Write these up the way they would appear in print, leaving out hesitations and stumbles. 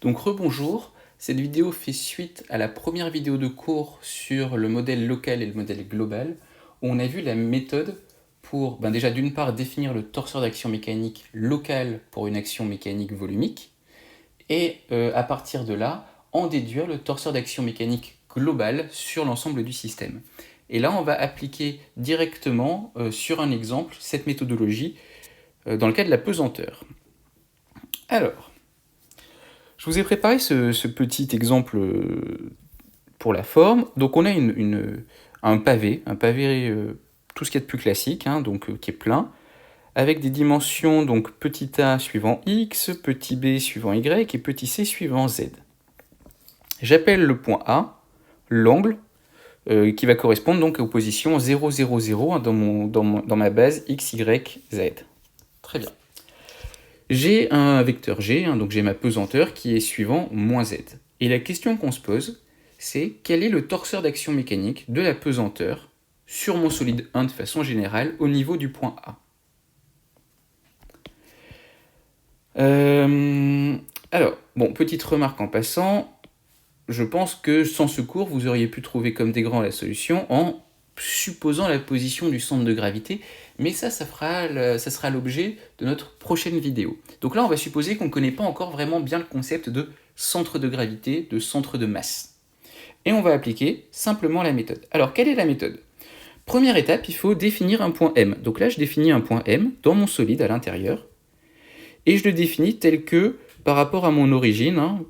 Donc rebonjour, cette vidéo fait suite à la première vidéo de cours sur le modèle local et le modèle global, où on a vu la méthode pour déjà d'une part définir le torseur d'action mécanique local pour une action mécanique volumique, et à partir de là, en déduire le torseur d'action mécanique global sur l'ensemble du système. Et là, on va appliquer directement sur un exemple cette méthodologie dans le cas de la pesanteur. Alors, je vous ai préparé ce petit exemple pour la forme. Donc on a un pavé tout ce qu'il y a de plus classique, qui est plein, avec des dimensions, donc petit a suivant x, petit b suivant y et petit c suivant z. J'appelle le point A l'angle qui va correspondre donc aux positions 0, 0, 0 dans ma base x, y, z. Très bien. J'ai un vecteur g, donc j'ai ma pesanteur qui est suivant moins z. Et la question qu'on se pose, c'est quel est le torseur d'action mécanique de la pesanteur sur mon solide 1 de façon générale au niveau du point A. Alors, petite remarque en passant, je pense que sans ce cours, vous auriez pu trouver comme des grands la solution en supposant la position du centre de gravité, mais ça sera l'objet de notre prochaine vidéo. Donc là, on va supposer qu'on ne connaît pas encore vraiment bien le concept de centre de gravité, de centre de masse. Et on va appliquer simplement la méthode. Alors, quelle est la méthode ? Première étape, il faut définir un point M. Donc là, je définis un point M dans mon solide à l'intérieur, et je le définis tel que, par rapport à mon origine,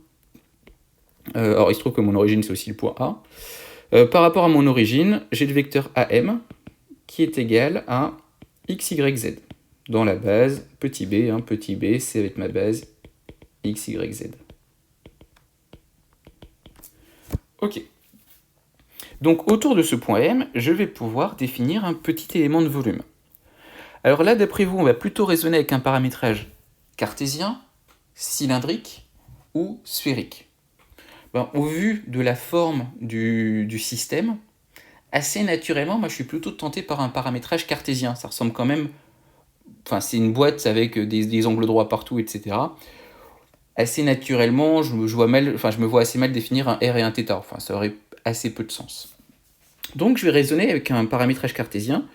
alors il se trouve que mon origine, c'est aussi le point A, par rapport à mon origine, j'ai le vecteur AM qui est égal à x, y, z. Dans la base, petit b, c'est avec ma base x, y, z. Ok. Donc autour de ce point M, je vais pouvoir définir un petit élément de volume. Alors là, d'après vous, on va plutôt raisonner avec un paramétrage cartésien, cylindrique ou sphérique. Au vu de la forme du système, assez naturellement, moi je suis plutôt tenté par un paramétrage cartésien. Ça ressemble quand même... c'est une boîte avec des angles droits partout, etc. Assez naturellement, je me vois assez mal définir un R et un θ. Ça aurait assez peu de sens. Donc je vais raisonner avec un paramétrage cartésien,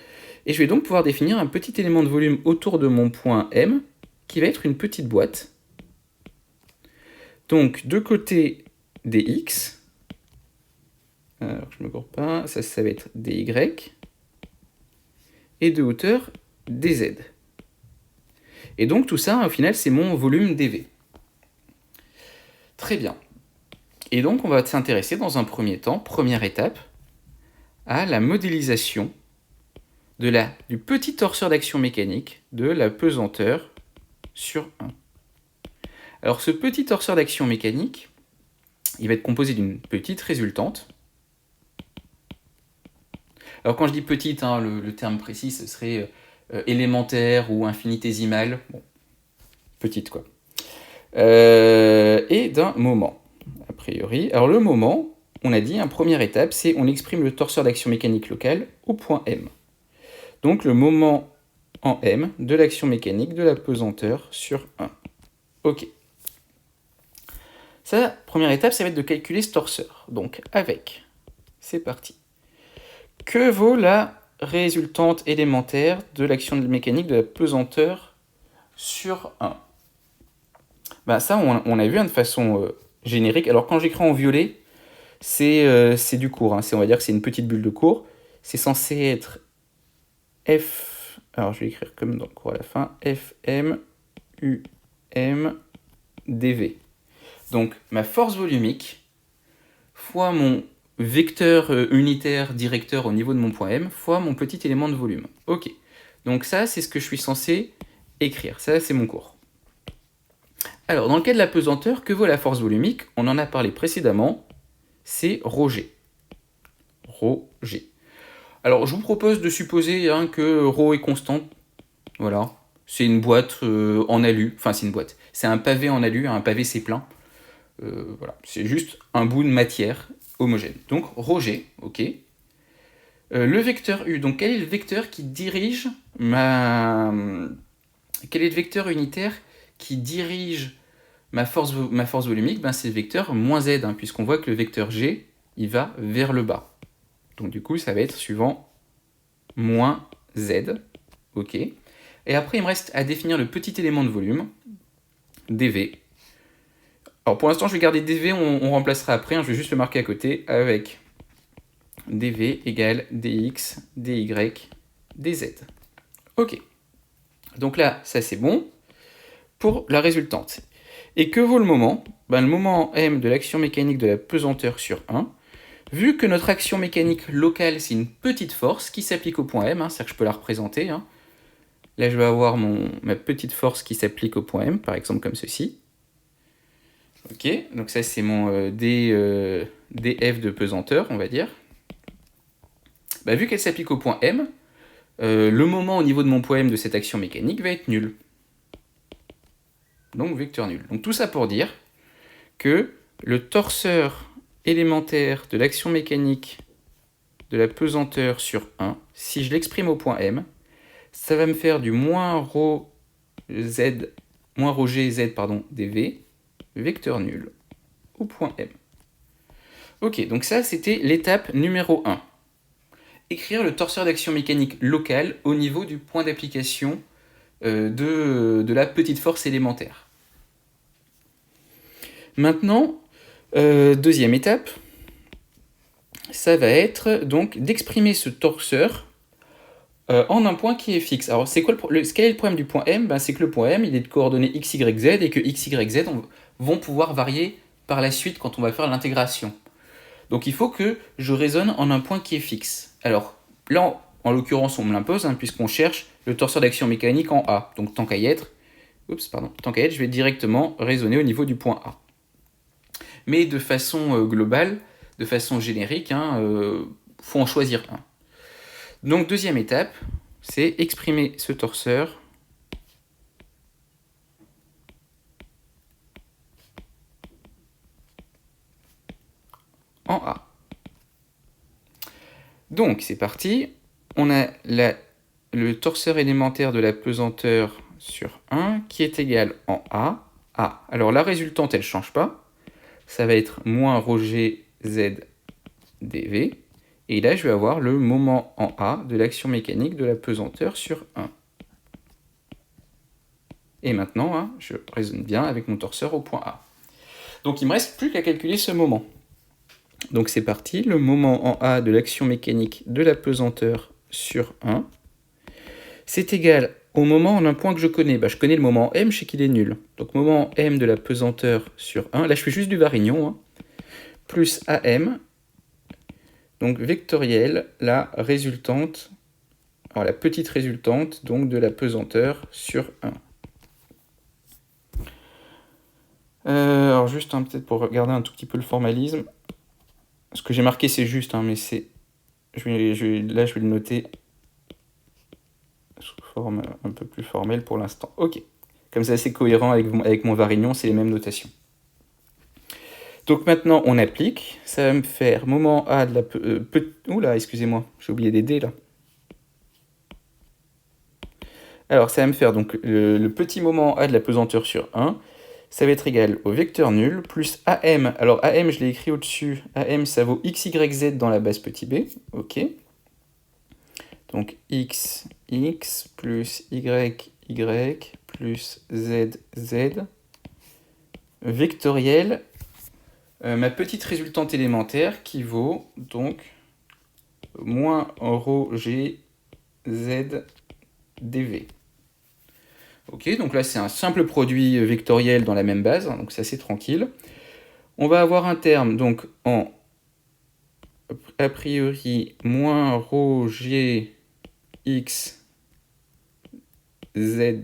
et je vais donc pouvoir définir un petit élément de volume autour de mon point M, qui va être une petite boîte. Donc de côté des x, alors je me gourre pas, ça va être des y, et de hauteur des z. Et donc tout ça, au final, c'est mon volume dV. Très bien. Et donc on va s'intéresser dans un premier temps, première étape, à la modélisation du petit torseur d'action mécanique de la pesanteur sur 1. Alors ce petit torseur d'action mécanique, il va être composé d'une petite résultante. Alors quand je dis petite, le terme précis, ce serait élémentaire ou infinitésimale. Petite quoi. Et d'un moment, a priori. Alors le moment, on a dit, première étape, c'est on exprime le torseur d'action mécanique locale au point M. Donc le moment en M de l'action mécanique de la pesanteur sur 1. Ok. Ça, première étape, ça va être de calculer ce torseur. Donc avec, c'est parti. Que vaut la résultante élémentaire de l'action mécanique de la pesanteur sur 1 ? Ça, on a vu de façon générique. Alors quand j'écris en violet, c'est du cours. On va dire que c'est une petite bulle de cours. C'est censé être F... Alors je vais écrire comme dans le cours à la fin. Fm UM dV. Donc ma force volumique fois mon vecteur unitaire directeur au niveau de mon point M fois mon petit élément de volume. Ok. Donc ça, c'est ce que je suis censé écrire. Ça, c'est mon cours. Alors, dans le cas de la pesanteur, que vaut la force volumique ? On en a parlé précédemment. C'est ρg. ρg. Alors, je vous propose de supposer que ρ est constante. Voilà. C'est une boîte en alu. Enfin, c'est une boîte. C'est un pavé en alu. Un pavé, c'est plein. Voilà. C'est juste un bout de matière homogène. Donc, ρg, ok. Le vecteur U. Donc, quel est le vecteur qui dirige Quel est le vecteur unitaire qui dirige ma force volumique, ben, c'est le vecteur moins z, hein, puisqu'on voit que le vecteur g, il va vers le bas. Donc du coup, ça va être suivant moins z. Ok. Et après, il me reste à définir le petit élément de volume, dv. Alors pour l'instant, je vais garder dv, on remplacera après, hein, je vais juste le marquer à côté, avec dv égale dx, dy, dz. Ok. Donc là, ça c'est bon pour la résultante. Et que vaut le moment? Ben, le moment m de l'action mécanique de la pesanteur sur 1, vu que notre action mécanique locale, c'est une petite force qui s'applique au point M, hein, c'est-à-dire que je peux la représenter. Hein. Là, je vais avoir ma petite force qui s'applique au point M, par exemple comme ceci. Ok, donc ça, c'est mon df de pesanteur, on va dire. Bah, vu qu'elle s'applique au point M, le moment au niveau de mon point M de cette action mécanique va être nul. Donc, vecteur nul. Donc, tout ça pour dire que le torseur élémentaire de l'action mécanique de la pesanteur sur 1, si je l'exprime au point M, ça va me faire du moins ρ gz dv, vecteur nul, au point M. Ok, donc ça c'était l'étape numéro 1. Écrire le torseur d'action mécanique local au niveau du point d'application de la petite force élémentaire. Maintenant, deuxième étape, ça va être donc d'exprimer ce torseur en un point qui est fixe. Alors, quel est le problème du point M? Ben, c'est que le point M, il est de coordonnées x, y, z, et que x, y, z vont pouvoir varier par la suite quand on va faire l'intégration. Donc, il faut que je raisonne en un point qui est fixe. Alors, là, en l'occurrence, on me l'impose, hein, puisqu'on cherche le torseur d'action mécanique en A. Donc, tant qu'à y être, je vais directement raisonner au niveau du point A. Mais de façon globale, de façon générique, faut en choisir un. Donc, deuxième étape, c'est exprimer ce torseur en A. Donc, c'est parti. On a le torseur élémentaire de la pesanteur sur 1 qui est égal en A. A. Alors, la résultante, elle ne change pas. Ça va être moins ρg z dv. Et là, je vais avoir le moment en A de l'action mécanique de la pesanteur sur 1. Et maintenant, hein, je raisonne bien avec mon torseur au point A. Donc, il ne me reste plus qu'à calculer ce moment. Donc, c'est parti. Le moment en A de l'action mécanique de la pesanteur sur 1, c'est égal au moment en un point que je connais. Je connais le moment M, je sais qu'il est nul. Donc, moment M de la pesanteur sur 1, là, je fais juste du varignon, hein, plus AM, donc vectoriel, la résultante, alors la petite résultante donc de la pesanteur sur 1. Alors juste peut-être pour regarder un tout petit peu le formalisme, ce que j'ai marqué c'est juste, hein, mais c'est, là je vais le noter sous forme un peu plus formelle pour l'instant. Ok, comme c'est assez cohérent avec mon varignon, c'est les mêmes notations. Donc maintenant on applique, ça va me faire moment A de la oula, excusez-moi, j'ai oublié des D là. Alors ça va me faire donc le petit moment A de la pesanteur sur 1, ça va être égal au vecteur nul plus AM. Alors AM, je l'ai écrit au-dessus. AM, ça vaut x, y, z dans la base petit b. Ok. Donc x, x plus y, y plus z, z. Vectoriel. Ma petite résultante élémentaire qui vaut donc moins ρ g z dv. Ok, donc là c'est un simple produit vectoriel dans la même base, donc c'est assez tranquille. On va avoir un terme donc en a priori moins ρ g x z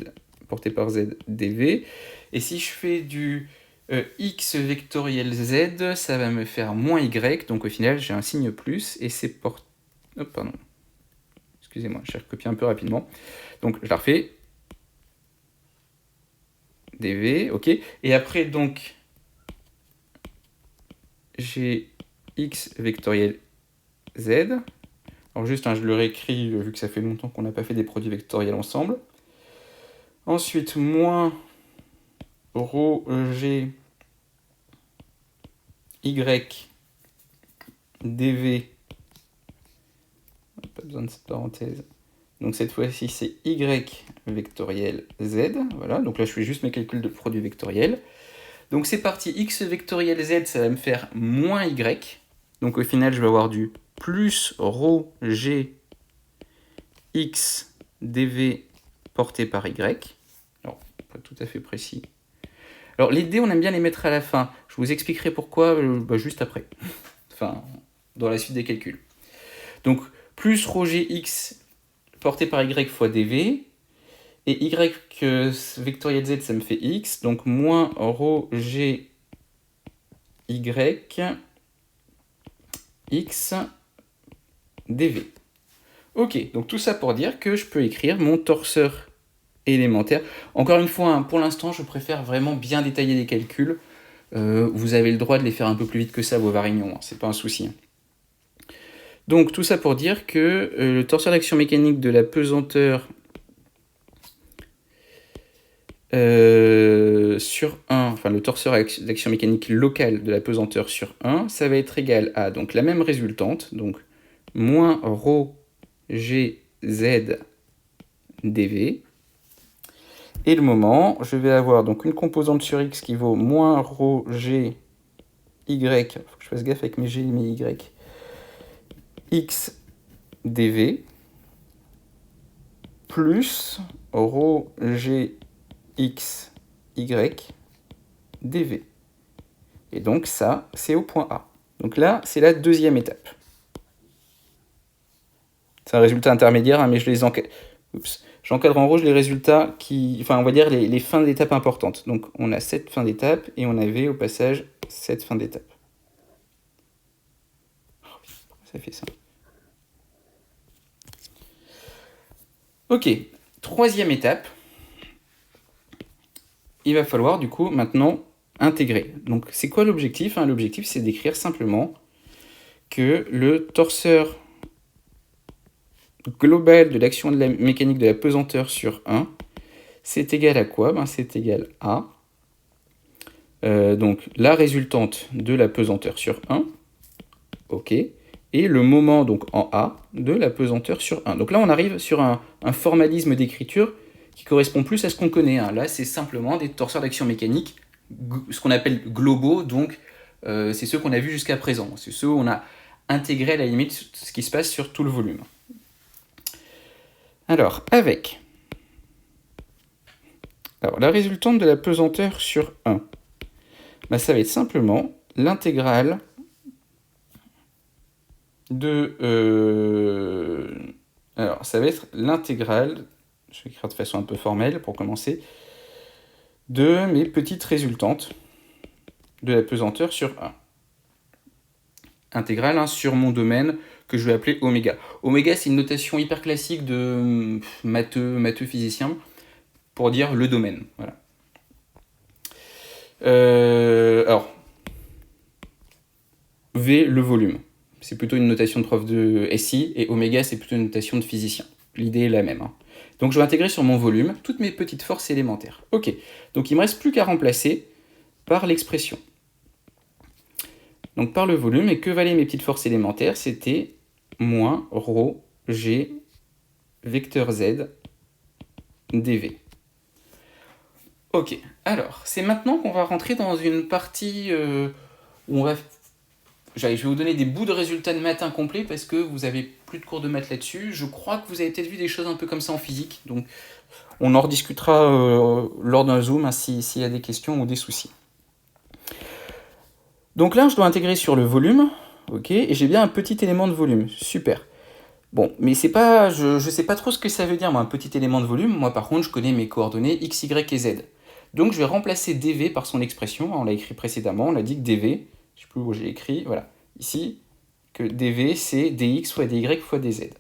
porté par z dv. Et si je fais du x vectoriel z, ça va me faire moins y, donc au final j'ai un signe plus et c'est porté... Oh, pardon. Excusez-moi, j'ai recopié un peu rapidement. Donc je la refais. dv, ok. Et après donc j'ai x vectoriel z. Alors juste, je le réécris vu que ça fait longtemps qu'on n'a pas fait des produits vectoriels ensemble. Ensuite, moins rho g y dv, pas besoin de cette parenthèse, donc cette fois-ci c'est y vectoriel z, voilà, donc là je fais juste mes calculs de produit vectoriel. Donc c'est parti, x vectoriel z, ça va me faire moins y, donc au final je vais avoir du plus rho g x dv porté par y, alors pas tout à fait précis. Alors les d on aime bien les mettre à la fin, je vous expliquerai pourquoi juste après, enfin dans la suite des calculs. Donc plus rho g x porté par y fois dv, et y vectoriel z, ça me fait x, donc moins rho g y x dv. Ok, donc tout ça pour dire que je peux écrire mon torseur élémentaire. Encore une fois, hein, pour l'instant, je préfère vraiment bien détailler les calculs. Vous avez le droit de les faire un peu plus vite que ça, vos varignons, hein, c'est pas un souci. Donc tout ça pour dire que le torseur d'action mécanique de la pesanteur sur 1, enfin le torseur d'action mécanique locale de la pesanteur sur 1, ça va être égal à donc, la même résultante, donc moins rho g z dv. Et le moment, je vais avoir donc une composante sur x qui vaut moins rho g y, il faut que je fasse gaffe avec mes g et mes y, x dv, plus rho g x, y, dv. Et donc ça, c'est au point A. Donc là, c'est la deuxième étape. C'est un résultat intermédiaire, hein, mais je les encadre. J'encadre en rouge les résultats qui... Enfin, on va dire les fins d'étape importantes. Donc on a cette fin d'étape et on avait au passage cette fin d'étape. Oh oui, pourquoi ça fait ça? Ok, troisième étape. Il va falloir du coup maintenant intégrer. Donc c'est quoi l'objectif? L'objectif c'est d'écrire simplement que le torseur global de l'action de la mécanique de la pesanteur sur 1, c'est égal à quoi? C'est égal à donc la résultante de la pesanteur sur 1, ok, et le moment donc en A de la pesanteur sur 1. Donc là on arrive sur un formalisme d'écriture qui correspond plus à ce qu'on connaît. Là c'est simplement des torseurs d'action mécanique, ce qu'on appelle globaux, donc c'est ceux qu'on a vus jusqu'à présent. C'est ceux où on a intégré à la limite ce qui se passe sur tout le volume. Alors, avec la résultante de la pesanteur sur 1, ça va être simplement l'intégrale de... alors, ça va être l'intégrale, je vais écrire de façon un peu formelle pour commencer, de mes petites résultantes de la pesanteur sur 1. Intégrale sur mon domaine que je vais appeler oméga. Oméga, c'est une notation hyper classique de matheux physicien pour dire le domaine. Voilà. Alors, V, le volume. C'est plutôt une notation de prof de SI, et oméga, c'est plutôt une notation de physicien. L'idée est la même. Donc je vais intégrer sur mon volume toutes mes petites forces élémentaires. Ok, donc il ne me reste plus qu'à remplacer par l'expression. Donc par le volume, et que valaient mes petites forces élémentaires? C'était moins rho g vecteur z dv. Ok, alors c'est maintenant qu'on va rentrer dans une partie où on va... Je vais vous donner des bouts de résultats de maths incomplets parce que vous avez plus de cours de maths là-dessus. Je crois que vous avez peut-être vu des choses un peu comme ça en physique, donc on en rediscutera lors d'un zoom s'il y a des questions ou des soucis. Donc là, je dois intégrer sur le volume, ok, et j'ai bien un petit élément de volume, super. Bon, mais c'est pas, je sais pas trop ce que ça veut dire, moi, un petit élément de volume. Moi, par contre, je connais mes coordonnées x, y et z. Donc, je vais remplacer dv par son expression. On l'a écrit précédemment, on a dit que dv, je sais plus où j'ai écrit, voilà, ici, que dv, c'est dx fois dy fois dz.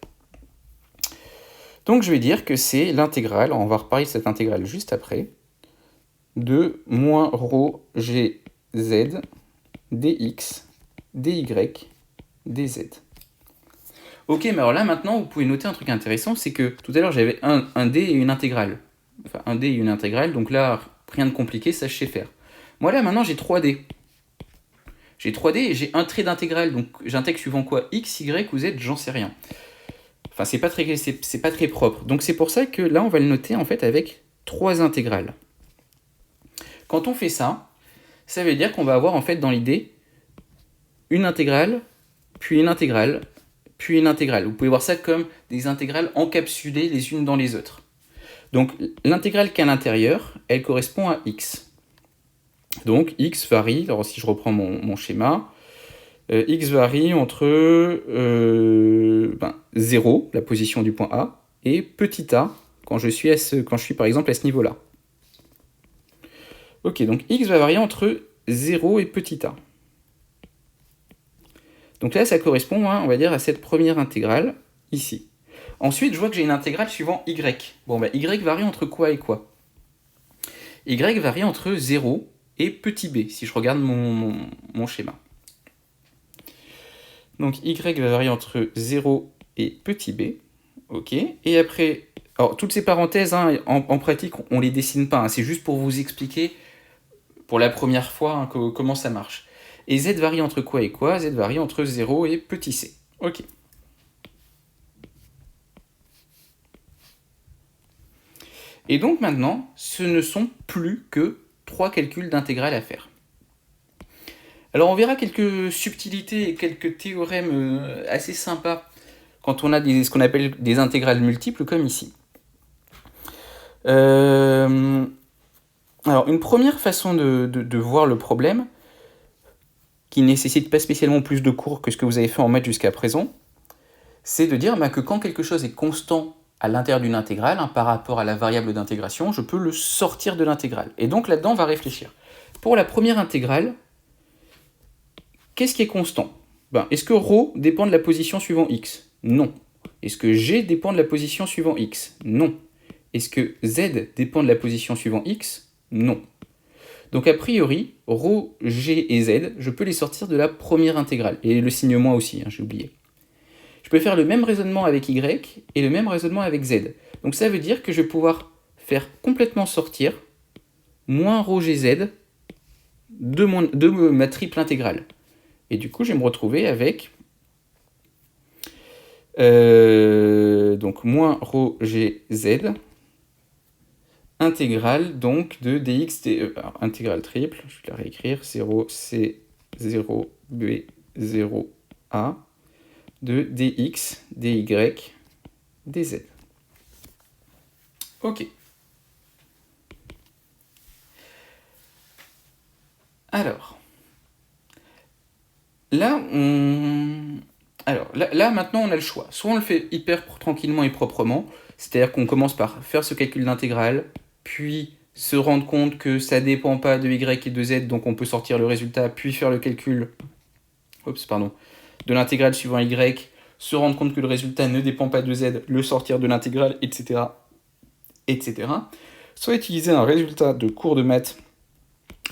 Donc, je vais dire que c'est l'intégrale, on va reparler de cette intégrale juste après, de moins rho g z dx, dy, dz. Ok, mais alors là, maintenant, vous pouvez noter un truc intéressant, c'est que tout à l'heure, j'avais un d et une intégrale. Enfin, un d et une intégrale, donc là, Rien de compliqué, ça je sais faire. Moi là maintenant j'ai 3D. J'ai 3D et j'ai un trait d'intégrale, donc j'intègre suivant quoi? X, Y ou Z, j'en sais rien. Enfin, c'est pas très propre. Donc c'est pour ça que là, on va le noter en fait avec 3 intégrales. Quand on fait ça, ça veut dire qu'on va avoir en fait dans l'idée une intégrale, puis une intégrale, puis une intégrale. Vous pouvez voir ça comme des intégrales encapsulées les unes dans les autres. Donc l'intégrale qu'à l'intérieur, elle correspond à x. Donc x varie, alors si je reprends mon schéma, x varie entre 0, la position du point A, et petit a, quand je suis par exemple à ce niveau-là. Ok, donc x va varier entre 0 et petit a. Donc là, ça correspond, on va dire, à cette première intégrale, ici. Ensuite, je vois que j'ai une intégrale suivant y. Bon, y varie entre quoi et quoi? Y varie entre 0 et petit b, si je regarde mon schéma. Donc y va varier entre 0 et petit b. Ok. Et après, alors toutes ces parenthèses, en pratique, on ne les dessine pas. C'est juste pour vous expliquer, pour la première fois, comment ça marche. Et z varie entre quoi et quoi? Z varie entre 0 et petit c. Ok. Et donc maintenant, ce ne sont plus que 3 calculs d'intégrale à faire. Alors on verra quelques subtilités et quelques théorèmes assez sympas quand on a ce qu'on appelle des intégrales multiples comme ici. Alors une première façon de voir le problème, qui ne nécessite pas spécialement plus de cours que ce que vous avez fait en maths jusqu'à présent, c'est de dire que quand quelque chose est constant à l'intérieur d'une intégrale, par rapport à la variable d'intégration, je peux le sortir de l'intégrale. Et donc là-dedans, on va réfléchir. Pour la première intégrale, qu'est-ce qui est constant? Est-ce que ρ dépend de la position suivant x? Non. Est-ce que g dépend de la position suivant x? Non. Est-ce que z dépend de la position suivant x? Non. Donc a priori, ρ, g et z, je peux les sortir de la première intégrale. Et le signe moins aussi, j'ai oublié. Je peux faire le même raisonnement avec y et le même raisonnement avec z. Donc ça veut dire que je vais pouvoir faire complètement sortir moins ρ, g, z de ma triple intégrale. Et du coup, je vais me retrouver avec donc moins ρ, g, z intégrale donc de dx, alors, intégrale triple, je vais la réécrire, 0, c, 0, b, 0, a, de dx, dy, dz. Ok. Alors, là, maintenant, on a le choix. Soit on le fait hyper tranquillement et proprement, c'est-à-dire qu'on commence par faire ce calcul d'intégrale, puis se rendre compte que ça ne dépend pas de y et de z, donc on peut sortir le résultat, puis faire le calcul de l'intégrale suivant y, se rendre compte que le résultat ne dépend pas de z, le sortir de l'intégrale, etc., etc. Soit utiliser un résultat de cours de maths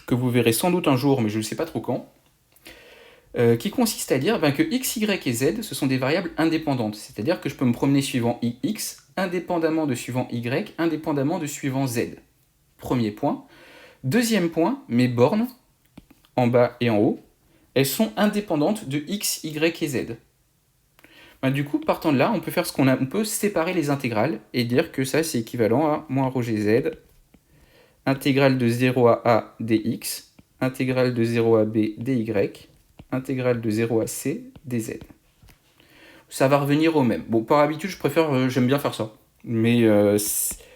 que vous verrez sans doute un jour, mais je ne sais pas trop quand, qui consiste à dire que x, y et z, ce sont des variables indépendantes. C'est-à-dire que je peux me promener suivant x, indépendamment de suivant y, indépendamment de suivant z. Premier point. Deuxième point, mes bornes, en bas et en haut, elles sont indépendantes de x, y et z. Du coup, partant de là, on peut faire on peut séparer les intégrales et dire que ça, c'est équivalent à moins ρ, g, z, intégrale de 0 à a dx, intégrale de 0 à b dy, intégrale de 0 à c dz. Ça va revenir au même. Bon, par habitude, j'aime bien faire ça. Mais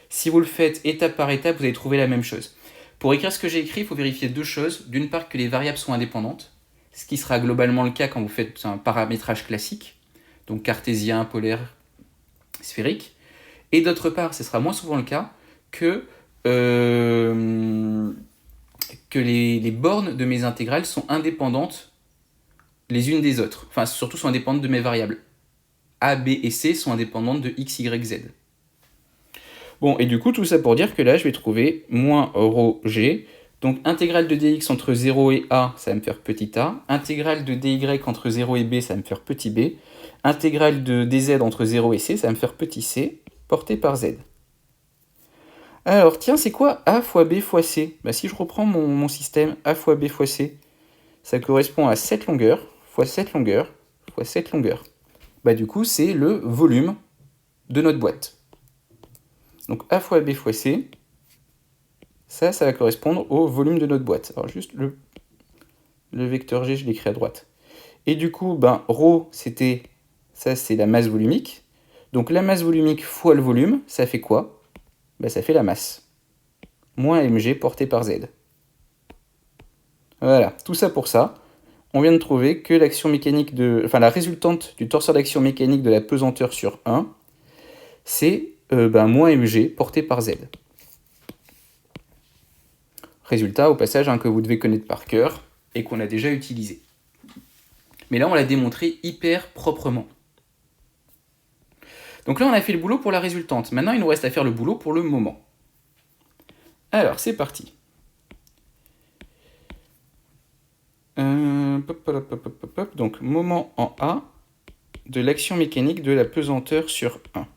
si vous le faites étape par étape, vous allez trouver la même chose. Pour écrire ce que j'ai écrit, il faut vérifier deux choses. D'une part, que les variables sont indépendantes, ce qui sera globalement le cas quand vous faites un paramétrage classique, donc cartésien, polaire, sphérique. Et d'autre part, ce sera moins souvent le cas que les bornes de mes intégrales sont indépendantes les unes des autres. Enfin, surtout sont indépendantes de mes variables. A, B et C sont indépendantes de X, Y, Z. Bon, et du coup, tout ça pour dire que là, je vais trouver moins ρ, g. Donc, intégrale de dx entre 0 et a, ça va me faire petit a. Intégrale de dy entre 0 et b, ça va me faire petit b. Intégrale de dz entre 0 et c, ça va me faire petit c, porté par z. Alors, tiens, c'est quoi A fois B fois C? Bah, si je reprends mon système, A fois B fois C, ça correspond à 7 longueurs, fois 7 longueurs, fois 7 longueurs. Bah, du coup, c'est le volume de notre boîte. Donc, A fois B fois C, ça va correspondre au volume de notre boîte. Alors, juste le vecteur G, je l'écris à droite. Et du coup, ben, ρ, ça c'est la masse volumique. Donc la masse volumique fois le volume, ça fait quoi? Ben, ça fait la masse. Moins mg porté par z. Voilà, tout ça pour ça. On vient de trouver que l'action mécanique la résultante du torseur d'action mécanique de la pesanteur sur 1, c'est moins mg porté par z. Résultat, au passage, que vous devez connaître par cœur et qu'on a déjà utilisé. Mais là, on l'a démontré hyper proprement. Donc là, on a fait le boulot pour la résultante. Maintenant, il nous reste à faire le boulot pour le moment. Alors, c'est parti. Donc, moment en A de l'action mécanique de la pesanteur sur 1.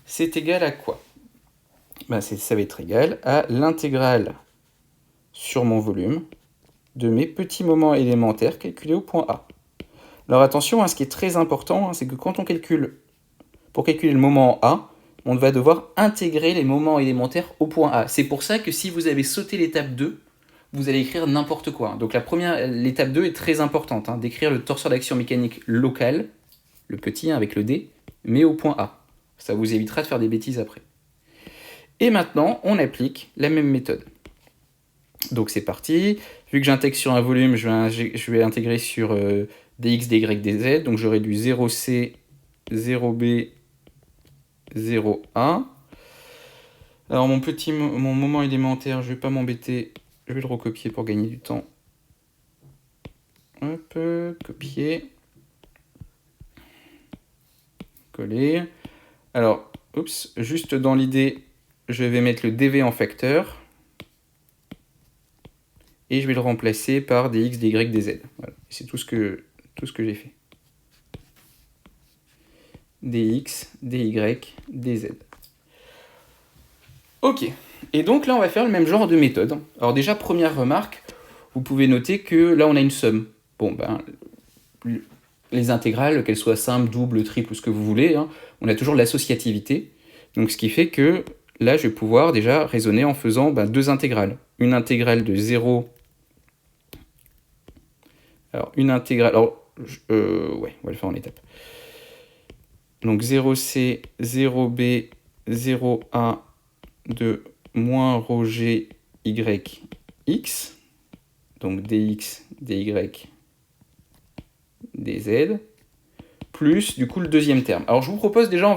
C'est égal à quoi? Ça va être égal à l'intégrale sur mon volume de mes petits moments élémentaires calculés au point A. Alors attention, ce qui est très important, c'est que quand on calcule, pour calculer le moment en A, on va devoir intégrer les moments élémentaires au point A. C'est pour ça que si vous avez sauté l'étape 2, vous allez écrire n'importe quoi. Donc l'étape 2 est très importante, d'écrire le torseur d'action mécanique local, le petit avec le D, mais au point A. Ça vous évitera de faire des bêtises après. Et maintenant, on applique la même méthode. Donc c'est parti. Vu que j'intègre sur un volume, je vais intégrer sur dx, dy, dz. Donc j'aurai du 0c, 0b, 0a. Alors mon moment élémentaire, je ne vais pas m'embêter. Je vais le recopier pour gagner du temps. Hop, copier. Coller. Alors, juste dans l'idée, je vais mettre le dv en facteur. Et je vais le remplacer par dx, dy, dz. Voilà. C'est tout ce que j'ai fait. dx, dy, dz. Ok. Et donc là, on va faire le même genre de méthode. Alors déjà, première remarque, vous pouvez noter que là, on a une somme. Bon, les intégrales, qu'elles soient simples, doubles, triples, ce que vous voulez, on a toujours l'associativité. Donc ce qui fait que là, je vais pouvoir déjà raisonner en faisant deux intégrales. Une intégrale de 0. Alors, une intégrale... ouais, on va le faire en étapes. Donc 0c, 0b, 0a de moins ρg y x. Donc dx, dy, dz. Plus, du coup, le deuxième terme. Alors, je vous propose déjà,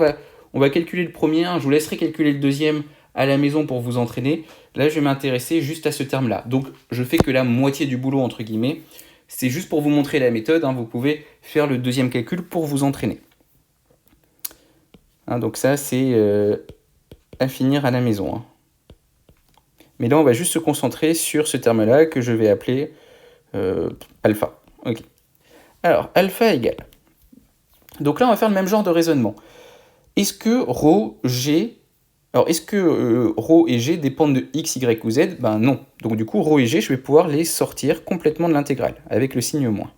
on va calculer le premier. Je vous laisserai calculer le deuxième à la maison pour vous entraîner. Là, je vais m'intéresser juste à ce terme-là. Donc, je fais que la moitié du boulot, entre guillemets. C'est juste pour vous montrer la méthode. Vous pouvez faire le deuxième calcul pour vous entraîner. Donc ça, c'est à finir à la maison. Mais là, on va juste se concentrer sur ce terme-là que je vais appeler alpha. Ok. Alors, alpha égale. Donc là, on va faire le même genre de raisonnement. Est-ce que ρ, g... Alors, est-ce que ρ et g dépendent de x, y ou z? Non. Donc du coup, ρ et g, je vais pouvoir les sortir complètement de l'intégrale, avec le signe moins.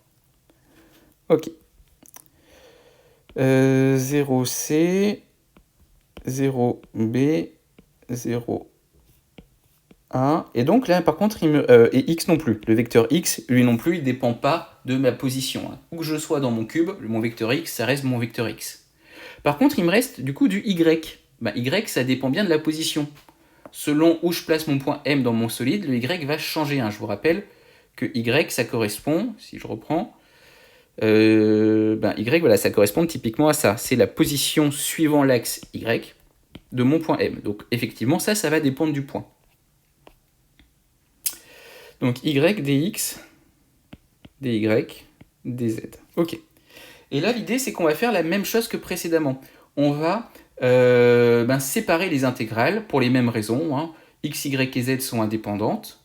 Ok. 0c, 0b, 0a. Et donc là, par contre, et x non plus. Le vecteur x, lui non plus, il ne dépend pas de ma position. Où que je sois dans mon cube, mon vecteur x, ça reste mon vecteur x. Par contre, il me reste du coup du y. Y, ça dépend bien de la position. Selon où je place mon point M dans mon solide, le y va changer. Je vous rappelle que y, ça correspond, si je reprends, y, voilà, ça correspond typiquement à ça. C'est la position suivant l'axe y de mon point M. Donc effectivement, ça va dépendre du point. Donc y, dx, dy, dz. Ok. Et là, l'idée, c'est qu'on va faire la même chose que précédemment. On va séparer les intégrales pour les mêmes raisons. X, y et z sont indépendantes,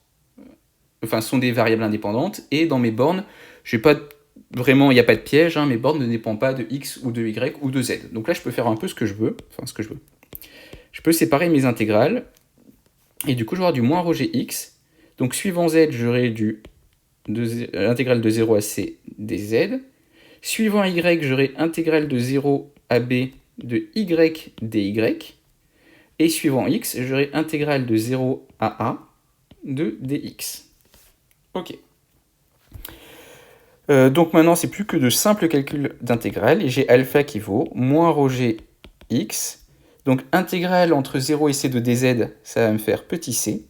sont des variables indépendantes, et dans mes bornes, il n'y a pas de piège, mes bornes ne dépendent pas de x ou de y ou de z. Donc là, je peux faire un peu ce que je veux. je peux séparer mes intégrales. Et du coup, je vais avoir du moins rho gx. Donc, suivant z, j'aurai l'intégrale de 0 à c dz. Suivant y, j'aurai intégrale de 0 à b de y dy. Et suivant x, j'aurai intégrale de 0 à a de dx. Ok. Donc maintenant, c'est plus que de simples calculs d'intégrale. Et j'ai alpha qui vaut moins rho gx. Donc intégrale entre 0 et c de dz, ça va me faire petit c.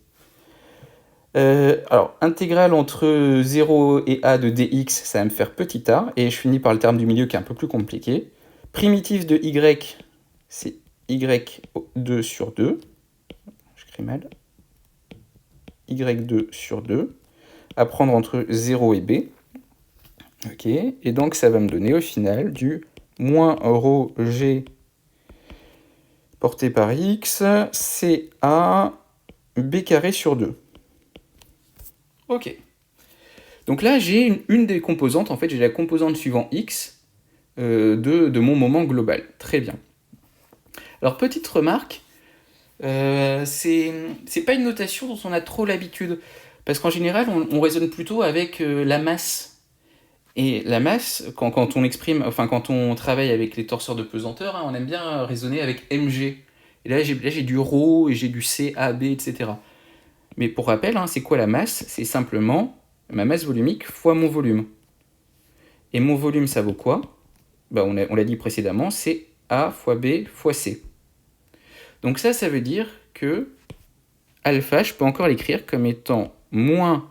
Alors, intégrale entre 0 et a de dx, ça va me faire petit a. Et je finis par le terme du milieu qui est un peu plus compliqué. Primitif de y, c'est y2 sur 2. J'écris mal. y2 sur 2. À prendre entre 0 et b. Ok, et donc ça va me donner au final du moins rho g porté par x, ca b carré sur 2. Ok. Donc là, j'ai une des composantes, en fait, j'ai la composante suivant x de mon moment global. Très bien. Alors, petite remarque, c'est pas une notation dont on a trop l'habitude, parce qu'en général, on raisonne plutôt avec la masse. Et la masse, quand on exprime, enfin quand on travaille avec les torseurs de pesanteur, hein, on aime bien raisonner avec mg. Et là, j'ai du ρ et j'ai du c, a, b, etc. Mais pour rappel, hein, c'est quoi la masse? C'est simplement ma masse volumique fois mon volume. Et mon volume, ça vaut quoi? Bah, on l'a dit précédemment, c'est a fois b fois c. Donc ça veut dire que alpha, je peux encore l'écrire comme étant moins,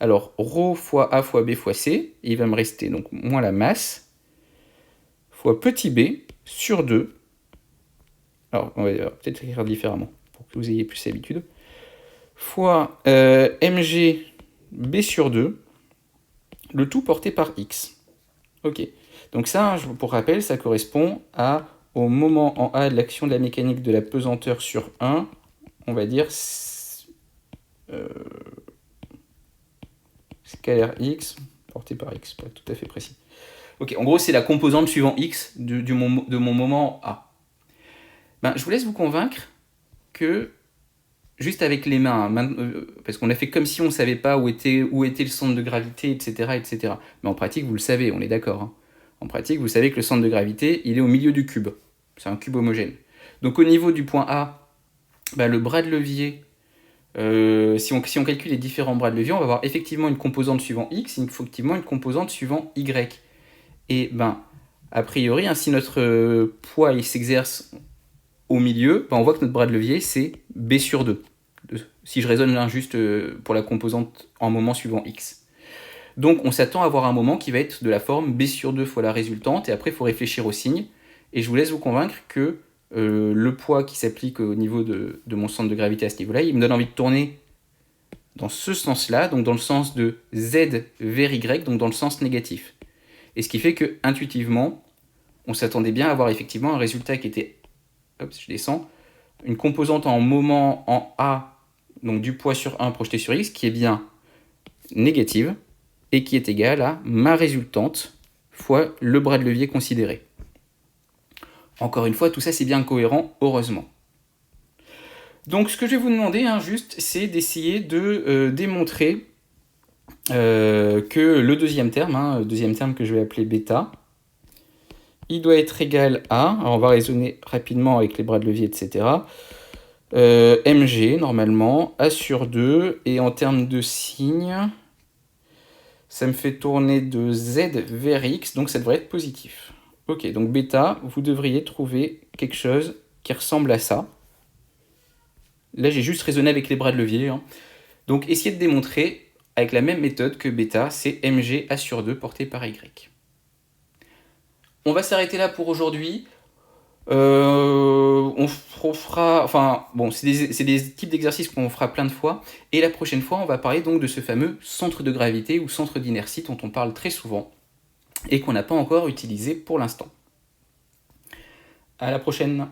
alors ρ fois a fois b fois c, et il va me rester donc moins la masse, fois petit b sur 2. Alors, on va peut-être écrire différemment, pour que vous ayez plus l'habitude. Fois mg b sur 2, le tout porté par x. Ok, donc ça, pour rappel, ça correspond au moment en A de l'action de la mécanique de la pesanteur sur 1, on va dire scalaire x porté par x, pour être tout à fait précis. Ok, en gros, c'est la composante suivant x de mon moment A. Ben, je vous laisse vous convaincre que, juste avec les mains, parce qu'on a fait comme si on ne savait pas où était le centre de gravité, etc., etc. Mais en pratique, vous le savez, on est d'accord. Hein. En pratique, vous savez que le centre de gravité, il est au milieu du cube. C'est un cube homogène. Donc au niveau du point A, ben, le bras de levier, si on calcule les différents bras de levier, on va avoir effectivement une composante suivant x et effectivement une composante suivant y. Et ben, a priori, hein, si notre poids il s'exerce au milieu, ben, on voit que notre bras de levier, c'est b sur 2. Si je raisonne là juste pour la composante en moment suivant x. Donc on s'attend à avoir un moment qui va être de la forme b sur 2 fois la résultante, et après il faut réfléchir au signe. Et je vous laisse vous convaincre que le poids qui s'applique au niveau de mon centre de gravité à ce niveau-là, il me donne envie de tourner dans ce sens-là, donc dans le sens de z vers y, donc dans le sens négatif. Et ce qui fait que intuitivement, on s'attendait bien à avoir effectivement un résultat qui était, hop, je descends, une composante en moment en A, donc du poids sur 1 projeté sur x, qui est bien négative, et qui est égale à ma résultante fois le bras de levier considéré. Encore une fois, tout ça c'est bien cohérent, heureusement. Donc ce que je vais vous demander, hein, juste, c'est d'essayer de démontrer que le deuxième terme que je vais appeler bêta, il doit être égal à, alors on va raisonner rapidement avec les bras de levier, etc. Mg, normalement, A sur 2, et en termes de signe, ça me fait tourner de Z vers X, donc ça devrait être positif. Ok, donc bêta, vous devriez trouver quelque chose qui ressemble à ça. Là, j'ai juste raisonné avec les bras de levier. Hein. Donc, essayez de démontrer avec la même méthode que bêta, c'est Mg A sur 2 porté par Y. On va s'arrêter là pour aujourd'hui. On fera, enfin, bon, c'est des types d'exercices qu'on fera plein de fois. Et la prochaine fois, on va parler donc de ce fameux centre de gravité ou centre d'inertie dont on parle très souvent et qu'on n'a pas encore utilisé pour l'instant. À la prochaine.